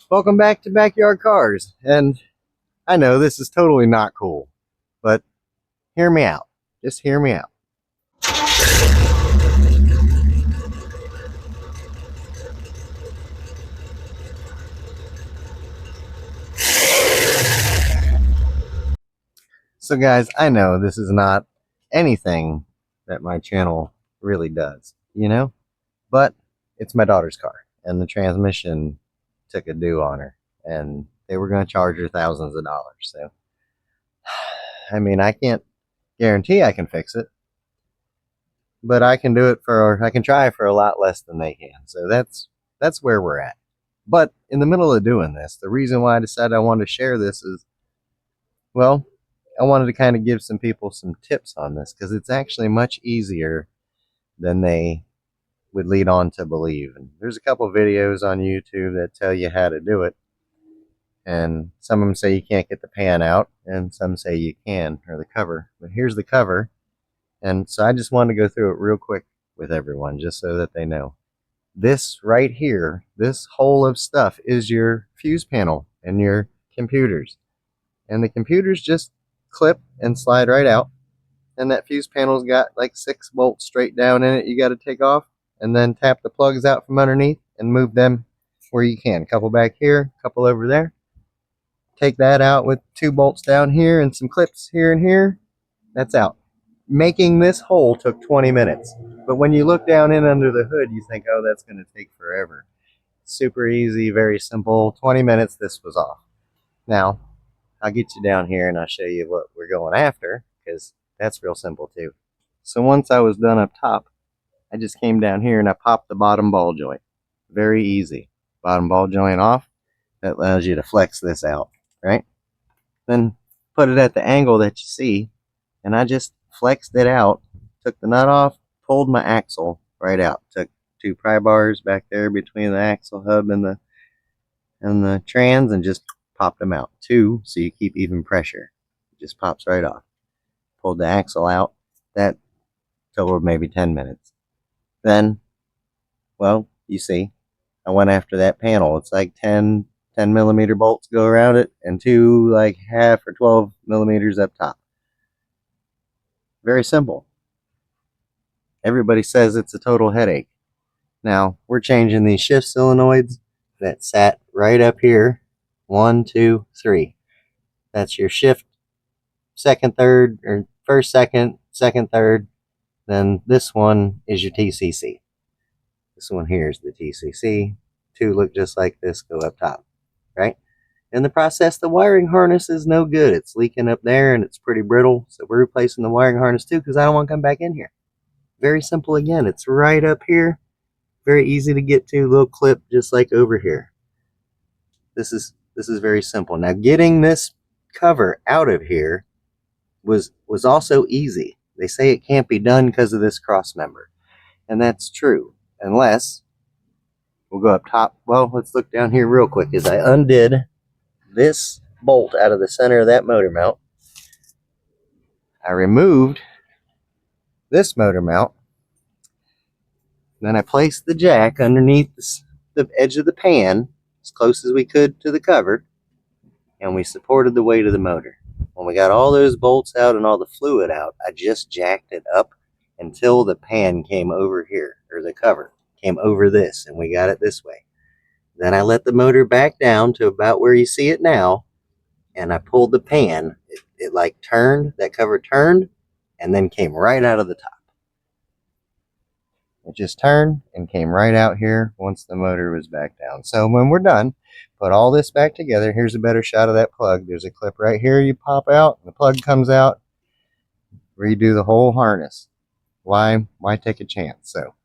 Welcome back to Backyard Cars. And I know this is totally not cool, but hear me out. Just hear me out. So guys, I know this is not anything that my channel really does, but it's my daughter's car and the transmission took a due on her and they were going to charge her thousands of dollars. So, I mean, I can't guarantee I can fix it, but I can try for a lot less than they can. So that's where we're at. But in the middle of doing this, the reason why I decided I wanted to share this is, well, I wanted to kind of give some people some tips on this because it's actually much easier than they would lead on to believe. And there's a couple videos on YouTube that tell you how to do it. And some of them say you can't get the pan out, and some say you can, or the cover. But here's the cover. And so I just wanted to go through it real quick with everyone, just so that they know. This right here, this hole of stuff is your fuse panel and your computers. And the computers just clip and slide right out. And that fuse panel's got like 6 bolts straight down in it you got to take off. And then tap the plugs out from underneath and move them where you can. A couple back here, a couple over there. Take that out with 2 bolts down here and some clips here and here. That's out. Making this hole took 20 minutes. But when you look down in under the hood, you think, oh, that's going to take forever. Super easy, very simple. 20 minutes, this was off. Now, I'll get you down here and I'll show you what we're going after, because that's real simple too. So once I was done up top, I just came down here and I popped the bottom ball joint. Very easy. Bottom ball joint off. That allows you to flex this out, right? Then put it at the angle that you see, and I just flexed it out, took the nut off, pulled my axle right out, took 2 pry bars back there between the axle hub and the trans, and just popped them out. 2, so you keep even pressure. It just pops right off. Pulled the axle out. That took maybe 10 minutes. Then, well, you see, I went after that panel. It's like 10 millimeter bolts go around it, and 2 like half or 12 millimeters up top. Very simple. Everybody says it's a total headache. Now, we're changing these shift solenoids that sat right up here. 1, 2, 3. That's your shift, second, third, or first, second, third. Then this one is your TCC. This one here is the TCC. 2 look just like this, go up top, right? In the process, the wiring harness is no good. It's leaking up there and it's pretty brittle. So we're replacing the wiring harness too, because I don't want to come back in here. Very simple again. It's right up here. Very easy to get to. Little clip just like over here. This is very simple. Now getting this cover out of here was also easy. They say it can't be done because of this cross member. And that's true. Unless, we'll go up top. Well, let's look down here real quick as I undid this bolt out of the center of that motor mount. I removed this motor mount. Then I placed the jack underneath the edge of the pan as close as we could to the cover, and we supported the weight of the motor. When we got all those bolts out and all the fluid out, I just jacked it up until the pan came over here, or the cover came over this, and we got it this way. Then I let the motor back down to about where you see it now, and I pulled the pan. It like turned, that cover turned, and then came right out of the top. It just turned and came right out here once the motor was back down. So when we're done, put all this back together. Here's a better shot of that plug. There's a clip right here you pop out, and the plug comes out. Redo the whole harness. Why take a chance? So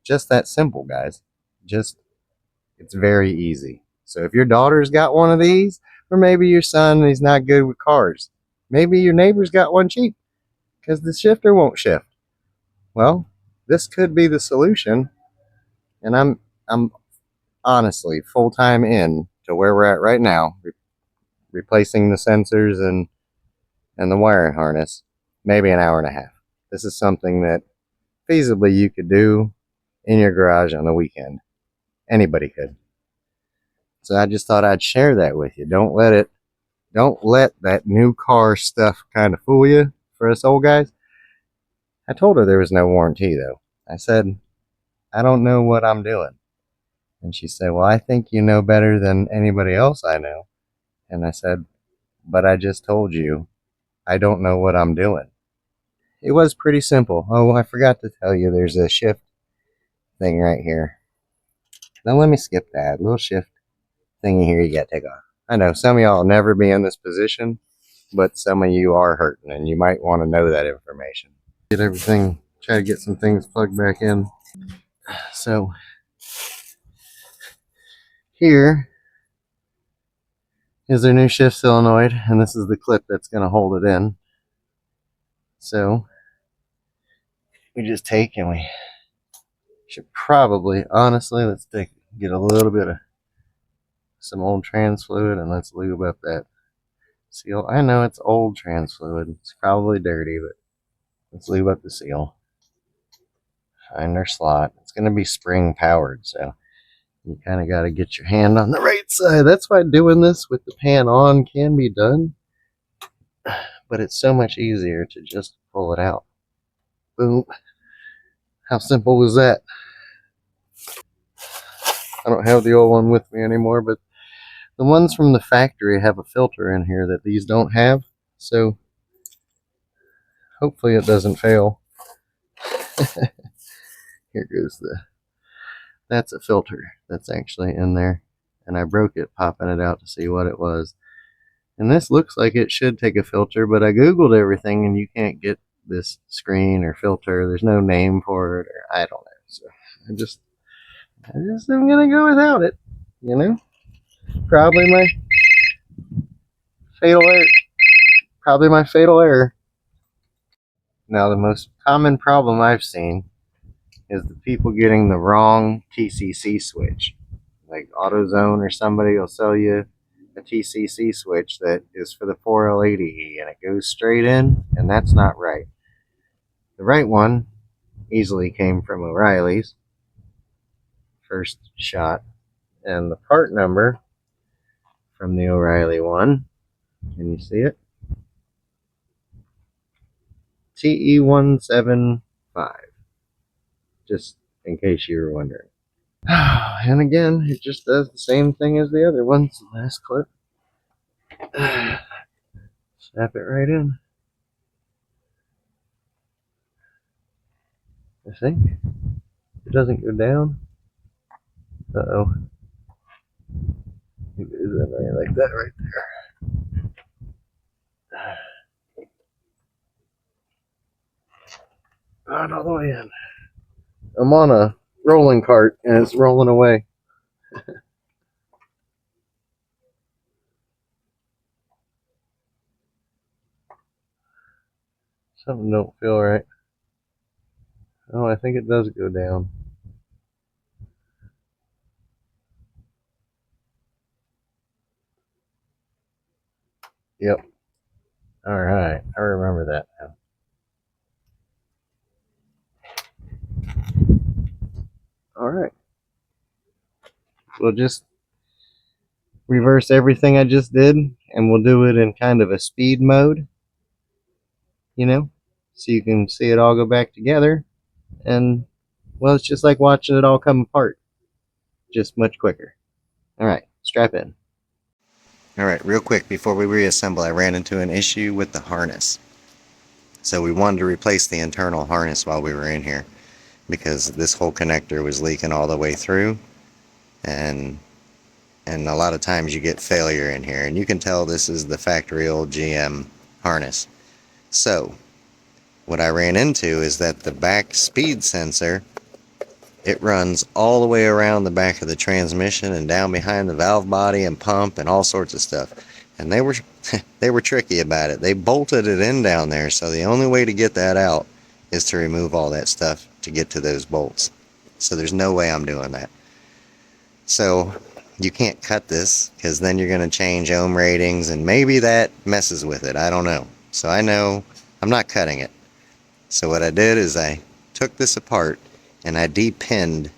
just that simple, guys. It's very easy. So if your daughter's got one of these, or maybe your son, he's not good with cars. Maybe your neighbor's got one cheap because the shifter won't shift. Well, this could be the solution. And I'm honestly full-time in to where we're at right now, replacing the sensors and the wiring harness, maybe an hour and a half. This is something that feasibly you could do in your garage on the weekend. Anybody could. So I just thought I'd share that with you. Don't let that new car stuff kind of fool you for us old guys. I told her there was no warranty though. I said, I don't know what I'm doing. And she said, well, I think you know better than anybody else I know. And I said, but I just told you, I don't know what I'm doing. It was pretty simple. Oh, I forgot to tell you, there's a shift thing right here. Now let me skip that little shift thingy here you got to take off. I know some of y'all will never be in this position, but some of you are hurting, and you might want to know that information. Get everything, try to get some things plugged back in. So here is their new shift solenoid, and this is the clip that's going to hold it in. So we just take and we should probably, honestly, let's get a little bit of some old trans fluid and let's lube up that seal. I know it's old trans fluid. It's probably dirty, but let's lube up the seal. Find our slot. It's going to be spring powered, so you kind of got to get your hand on the right side. That's why doing this with the pan on can be done, but it's so much easier to just pull it out. Boom. How simple was that? I don't have the old one with me anymore, but the ones from the factory have a filter in here that these don't have, so hopefully it doesn't fail. Here goes that's a filter that's actually in there, and I broke it popping it out to see what it was. And this looks like it should take a filter, but I googled everything and you can't get this screen or filter. There's no name for it, or I don't know. So I just am gonna go without it, you know. Probably my fatal error. Probably my fatal error. Now the most common problem I've seen is the people getting the wrong TCC switch. Like AutoZone or somebody will sell you a TCC switch that is for the 4L80E and it goes straight in, and that's not right. The right one easily came from O'Reilly's first shot, and the part number from the O'Reilly one, can you see it? TE175, just in case you were wondering. And again, it just does the same thing as the other ones. Last clip. Snap it right in. I think. It doesn't go down. Uh-oh. It goes in right like that right there. Not all the way in. I'm on a rolling cart and it's rolling away. Something don't feel right. Oh, I think it does go down. Yep. All right. I remember that now. All right. We'll just reverse everything I just did, and we'll do it in kind of a speed mode, you know, so you can see it all go back together. And, well, it's just like watching it all come apart, just much quicker. All right. Strap in. All right, real quick, before we reassemble, I ran into an issue with the harness. So we wanted to replace the internal harness while we were in here, because this whole connector was leaking all the way through, and a lot of times you get failure in here, and you can tell this is the factory old GM harness. So what I ran into is that the back speed sensor, it runs all the way around the back of the transmission and down behind the valve body and pump and all sorts of stuff. And they were they were tricky about it. They bolted it in down there, so the only way to get that out is to remove all that stuff to get to those bolts. So there's no way I'm doing that. So you can't cut this, because then you're going to change ohm ratings and maybe that messes with it. I don't know. So I know I'm not cutting it. So what I did is I took this apart and I depinned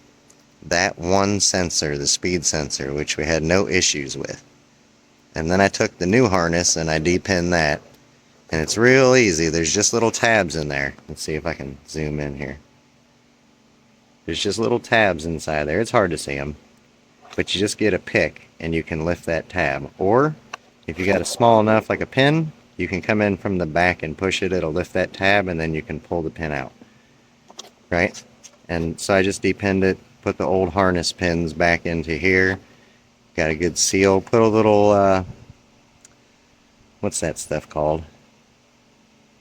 that one sensor, the speed sensor, which we had no issues with. And then I took the new harness and I depinned that. And it's real easy. There's just little tabs in there. Let's see if I can zoom in here. There's just little tabs inside there. It's hard to see them. But you just get a pick and you can lift that tab. Or if you got a small enough, like a pin, you can come in from the back and push it. It'll lift that tab and then you can pull the pin out. Right? And so I just depinned it, put the old harness pins back into here. Got a good seal. Put a little, what's that stuff called?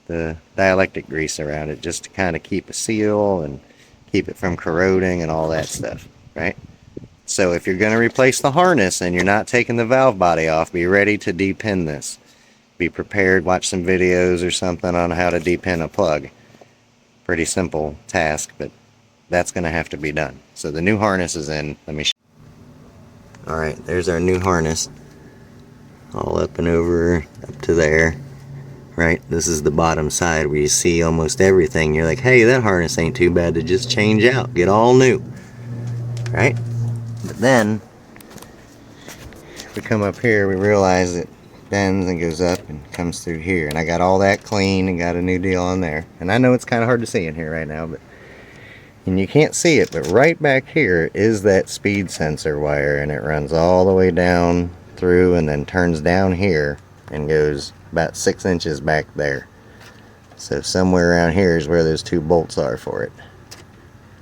The dielectric grease around it, just to kind of keep a seal and keep it from corroding and all that stuff, right? So if you're going to replace the harness and you're not taking the valve body off, be ready to depin this. Be prepared, watch some videos or something on how to depin a plug. Pretty simple task, but that's going to have to be done. So the new harness is in. Let me show you. Alright, there's our new harness. All up and over, up to there. Right, this is the bottom side where you see almost everything. You're like, hey, that harness ain't too bad to just change out, get all new, right? But then if we come up here, we realize it bends and goes up and comes through here, and I got all that clean and got a new deal on there. And I know it's kind of hard to see in here right now, but and you can't see it, but right back here is that speed sensor wire, and it runs all the way down through and then turns down here and goes about 6 inches back there. So somewhere around here is where those 2 bolts are for it.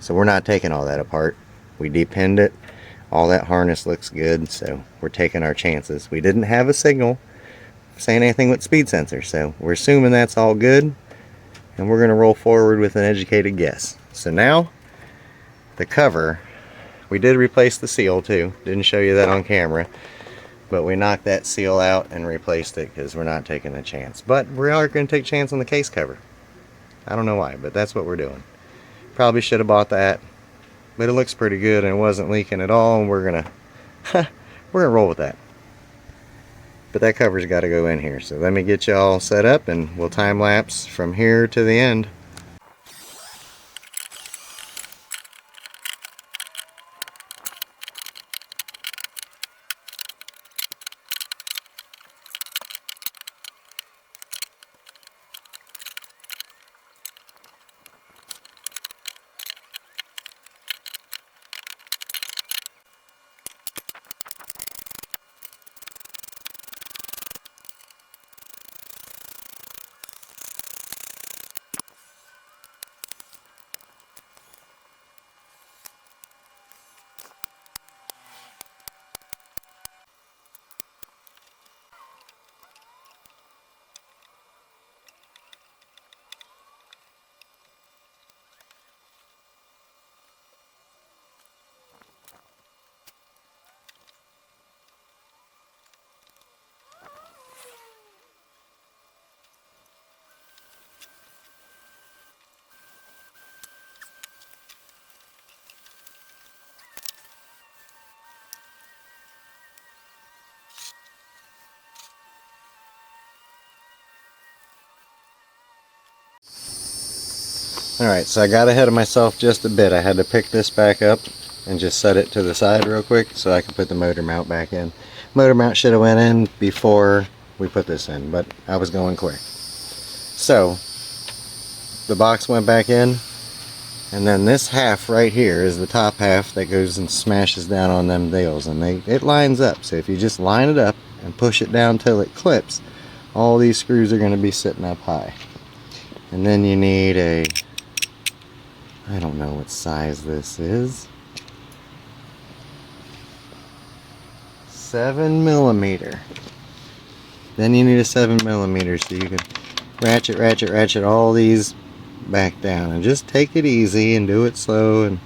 So we're not taking all that apart. We depinned it. All that harness looks good, so we're taking our chances. We didn't have a signal saying anything with speed sensor, so we're assuming that's all good, and we're going to roll forward with an educated guess. So now, the cover, we did replace the seal too. Didn't show you that on camera. But we knocked that seal out and replaced it because we're not taking a chance. But we are going to take a chance on the case cover. I don't know why, but that's what we're doing. Probably should have bought that, but it looks pretty good and it wasn't leaking at all, and we're gonna roll with that. But that cover's got to go in here. So let me get you all set up and we'll time lapse from here to the end. Alright, so I got ahead of myself just a bit. I had to pick this back up and just set it to the side real quick so I can put the motor mount back in. Motor mount should have went in before we put this in, but I was going quick. So, the box went back in, and then this half right here is the top half that goes and smashes down on them nails, and it lines up. So if you just line it up and push it down till it clips, all these screws are going to be sitting up high. And then you need a, I don't know what size this is, 7mm. Then you need a 7mm so you can ratchet all these back down, and just take it easy and do it slow and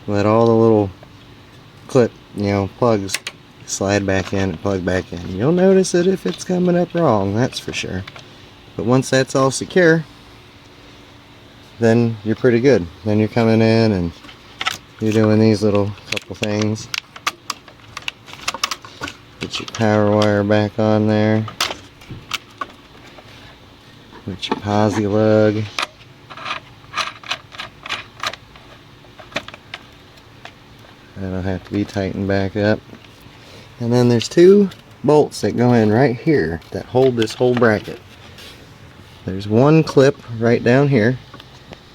let all the little clip, plugs slide back in and plug back in. You'll notice it if it's coming up wrong, that's for sure. But once that's all secure, then you're pretty good. Then you're coming in and you're doing these little couple things. Get your power wire back on there. Get your posi lug. That'll have to be tightened back up. And then there's two bolts that go in right here that hold this whole bracket. There's one clip right down here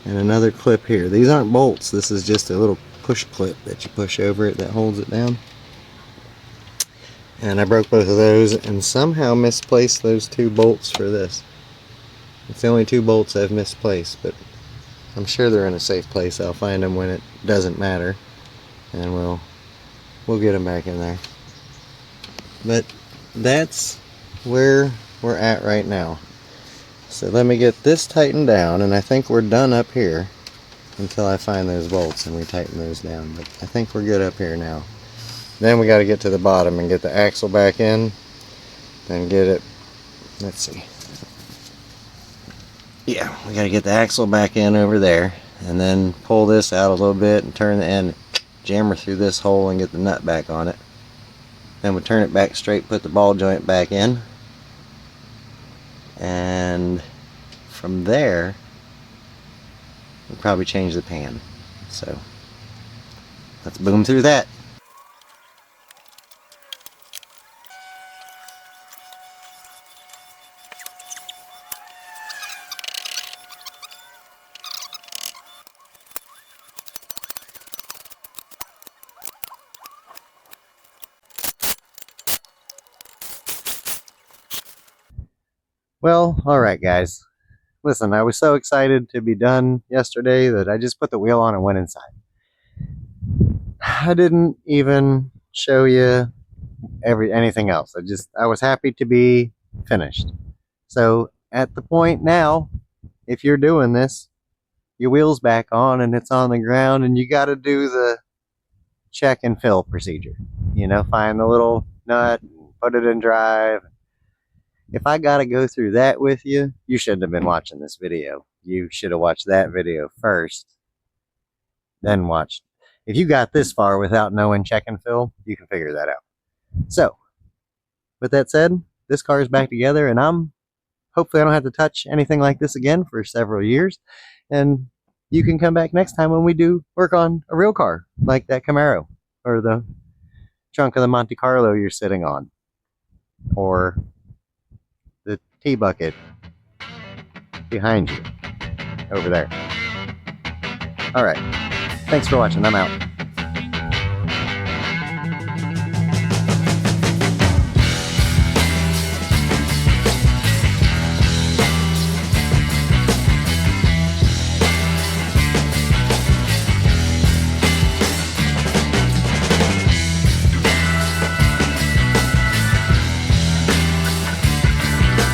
and another clip here. These aren't bolts, this is just a little push clip that you push over it that holds it down. And I broke both of those and somehow misplaced those two bolts for this. It's the only two bolts I've misplaced, but I'm sure they're in a safe place. I'll find them when it doesn't matter, and we'll get them back in there. But that's where we're at right now. So let me get this tightened down, and I think we're done up here until I find those bolts and we tighten those down. But I think we're good up here now. Then we got to get to the bottom and get the axle back in, then get it, let's see. Yeah, we got to get the axle back in over there, and then pull this out a little bit and turn the end, jammer through this hole and get the nut back on it. Then we turn it back straight, put the ball joint back in, and from there we'll probably change the pan. So let's boom through that. Well, alright guys. Listen, I was so excited to be done yesterday that I just put the wheel on and went inside. I didn't even show you anything else. I was happy to be finished. So at the point now, if you're doing this, your wheel's back on and it's on the ground, and you got to do the check and fill procedure. You know, find the little nut, put it in drive. If I got to go through that with you, you shouldn't have been watching this video. You should have watched that video first, then watched. If you got this far without knowing check and fill, you can figure that out. So, with that said, this car is back together, and hopefully I don't have to touch anything like this again for several years. And you can come back next time when we do work on a real car, like that Camaro, or the trunk of the Monte Carlo you're sitting on, or the T-bucket behind you over there. Alright, thanks for watching. I'm out.